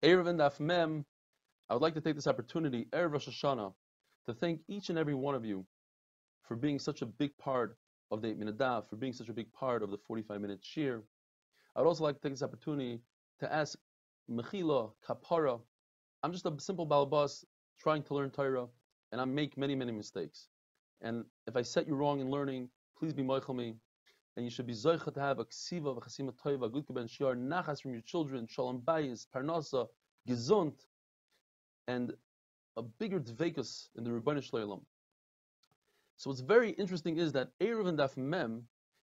Eruvin Daf Mem, I would like to take this opportunity, Erev Rosh Hashanah, to thank each and every one of you for being such a big part of the Min Daf, for being such a big part of the 45-minute shir. I would also like to take this opportunity to ask Mechila, Kapara. I'm just a simple balabas trying to learn Torah, and I make many, many mistakes. And if I set you wrong in learning, please be moichel me. And you should be zoicha to have a ksiva, a chasima toiva, good keben shiar, nachas from your children, shalom bayis, parnasa, gesund, and a bigger dveikus in the Rebbeinu Shleilam. So what's very interesting is that Eruvin Daf Mem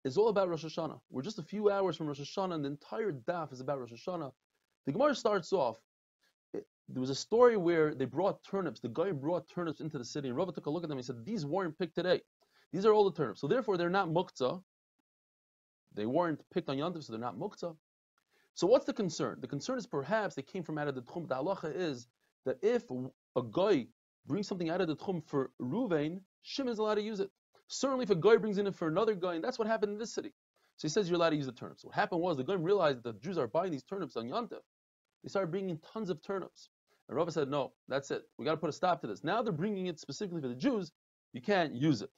is all about Rosh Hashanah. We're just a few hours from Rosh Hashanah, and the entire daf is about Rosh Hashanah. The Gemara starts off. There was a story where they brought turnips. The guy brought turnips into the city, and Rava took a look at them and he said, "These weren't picked today. These are all the turnips. So therefore, they're not muktzah. They weren't picked on Yom Tov, so they're not muktzah." So what's the concern? The concern is perhaps they came from out of the tchum. The halacha is that if a guy brings something out of the tchum for Ruvain, Shimon is allowed to use it. Certainly if a guy brings in it for another guy, and that's what happened in this city. So he says you're allowed to use the turnips. What happened was the guy realized that the Jews are buying these turnips on Yom Tov. They started bringing in tons of turnips. And Rava said, no, that's it. We got to put a stop to this. Now they're bringing it specifically for the Jews. You can't use it.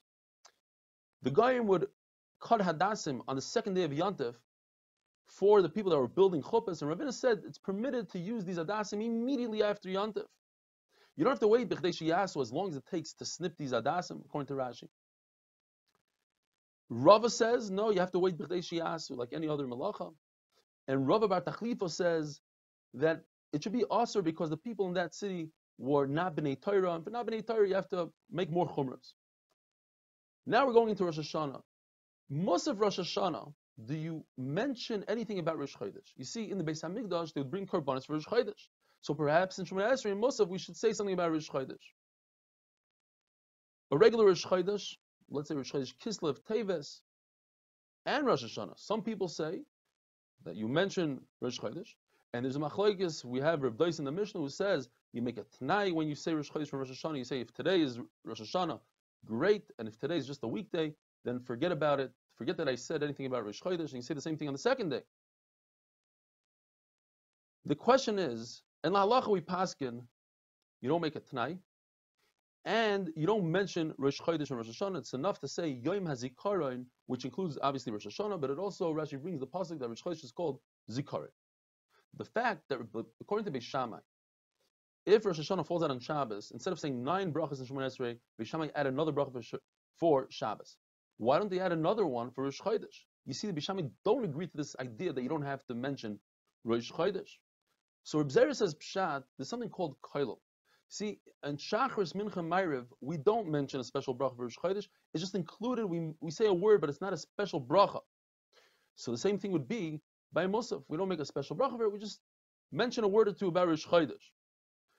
The Goyim would cut hadassim on the second day of Yom Tov for the people that were building chuppahs. And Ravina said it's permitted to use these hadassim immediately after Yom Tov. You don't have to wait b'chdei sheyasu as long as it takes to snip these hadassim, according to Rashi. Rava says, no, you have to wait b'chdei sheyasu like any other malacha. And Rava Bar Tachlifa says that it should be aser because the people in that city were not b'nei Torah, and for not b'nei Torah you have to make more chumras. Now we're going into Rosh Hashanah. Most of Rosh Hashanah, do you mention anything about Rosh Chodesh? You see, in the Beis Hamikdash, they would bring korbanos for Rosh Chodesh. So perhaps in Shemoneh Esrei, most of we should say something about Rosh Chodesh. A regular Rosh Chodesh, let's say Rosh Chodesh Kislev, Teves, and Rosh Hashanah. Some people say that you mention Rosh Chodesh, and there's a machlokes. We have Reb Dais in the Mishnah who says you make a t'nai when you say Rosh Chodesh from Rosh Hashanah. You say if today is Rosh Hashanah, great, and if today is just a weekday, then forget about it. Forget that I said anything about Rosh Chodesh, and you say the same thing on the second day. The question is, in La Halacha we paskin, you don't make a t'nai, and you don't mention Rosh Chodesh and Rosh Hashanah. It's enough to say Yom HaZikaron, which includes obviously Rosh Hashanah, but it also Rashi brings the pasuk that Rosh Chodesh is called Zikaron. The fact that according to Beis Shammai, if Rosh Hashanah falls out on Shabbos, instead of saying 9 brachas in Shemoneh Esrei, Beis Shammai add another bracha for Shabbos. Why don't they add another one for Rosh Chodesh? You see, the Beis Shammai don't agree to this idea that you don't have to mention Rosh Chodesh. So Reb Zera says Pshat, there's something called Koilel. See, in Shachris, Mincha, Ma'ariv, we don't mention a special bracha for Rosh Chodesh. It's just included. We say a word, but it's not a special bracha. So the same thing would be by Musaf. We don't make a special bracha for it. We just mention a word or two about Rosh Chodesh.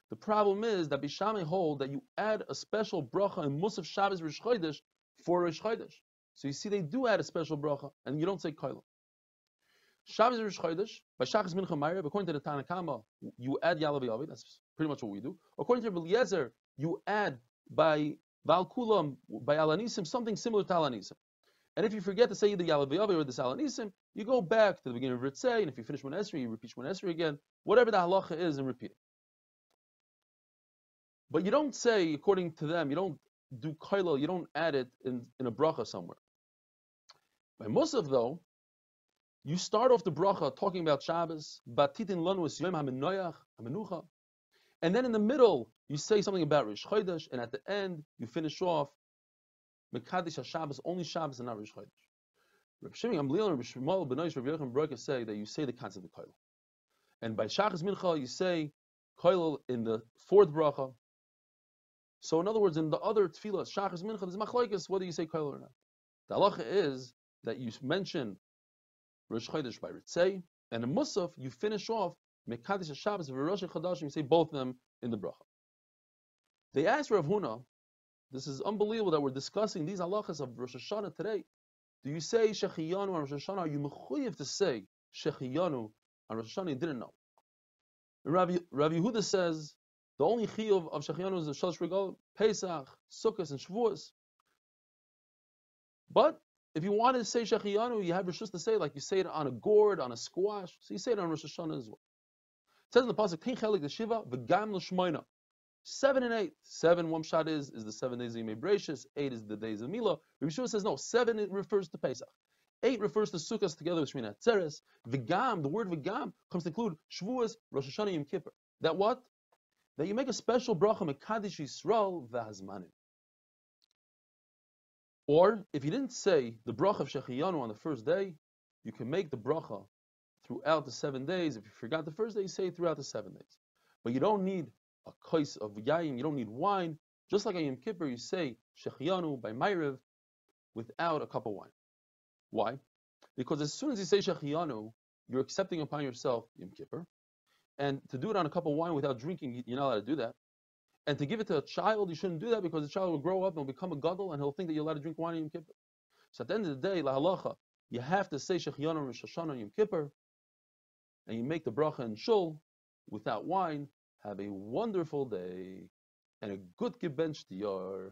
The problem is that Beis Shammai hold that you add a special bracha in Musaf Shabbos Rosh Chodesh for Rosh Chodesh. So you see, they do add a special bracha, and you don't say Koilel. Shabbos Rosh Chodesh, by Shachas Mincha Ma'ariv, according to the Tanakama, you add Yalav Yavi. That's pretty much what we do. According to Eliezer, you add by Val Kulam, by Alanisim, something similar to Alanisim. And if you forget to say either Yalav Yavi or this Alanisim, you go back to the beginning of Ritzei, and if you finish Shemoneh Esrei, you repeat Shemoneh Esrei again, whatever the halacha is, and repeat it. But you don't say, according to them, you don't do Koilel, you don't add it in a bracha somewhere. By Musaf, though, you start off the bracha talking about Shabbos, Batitin Lanu es Yom HaMenoach, HaMenucha, and then in the middle you say something about Rosh Chodesh, and at the end you finish off Mekadesh HaShabbos, only Shabbos and not Rosh Chodesh. Reb Shimon Gamliel and Reb Shmuel ben Yosh, Reb Yochanan Broka say that you say the concept of Koilel, and by Shachas Mincha you say Koilel in the 4th bracha. So in other words, in the other tefillah, Shachas Mincha, there's machlokes whether you say Koilel or not. The halacha is that you mention Rosh Chodesh by Ritzei, and in Musaf you finish off Mekadesh HaShabbos v'Rosh Chodesh. You say both of them in the bracha. They asked Rav Huna, this is unbelievable that we're discussing these halachas of Rosh Hashanah today. Do you say Shechiyanu on Rosh Hashanah? Are you mechuyev to say Shechiyanu on Rosh Hashanah? You didn't know. Rav Yehuda says the only chiyuv of Shechiyanu is the Shalosh Regalim, Pesach, Sukkot, and Shavuos. But if you wanted to say Shechiyanu, you have rishus to say, like you say it on a gourd, on a squash, so you say it on Rosh Hashanah as well. says in the pasuk, Kin chelik the shiva v'gam l'shmoina. 7 and 8. 7, one shot is the 7 days of Yimei Breishis. 8 is the days of Milah. Rabbi Yeshua says no. 7 it refers to Pesach. 8 refers to Sukkot together with Shmini Atzeres. V'gam, the word v'gam comes to include Shavuos, Rosh Hashanah, Yom Kippur. That what? That you make a special bracha mekadesh Yisrael v'hazmanim. Or if you didn't say the bracha of Shechiyanu on the first day, you can make the bracha throughout the 7 days. If you forgot the first day, you say it throughout the 7 days. But you don't need a kais of yayin, you don't need wine. Just like on Yom Kippur, you say Shechiyanu by Ma'ariv without a cup of wine. Why? Because as soon as you say Shechiyanu, you're accepting upon yourself Yom Kippur. And to do it on a cup of wine without drinking, you're not allowed to do that. And to give it to a child, you shouldn't do that because the child will grow up and will become a gadol and he'll think that you're allowed to drink wine on Yom Kippur. So at the end of the day, la halacha, you have to say Shechiyanu Rosh Hashanah Yom Kippur, and you make the bracha in shul without wine. Have a wonderful day and a good gebench diyar.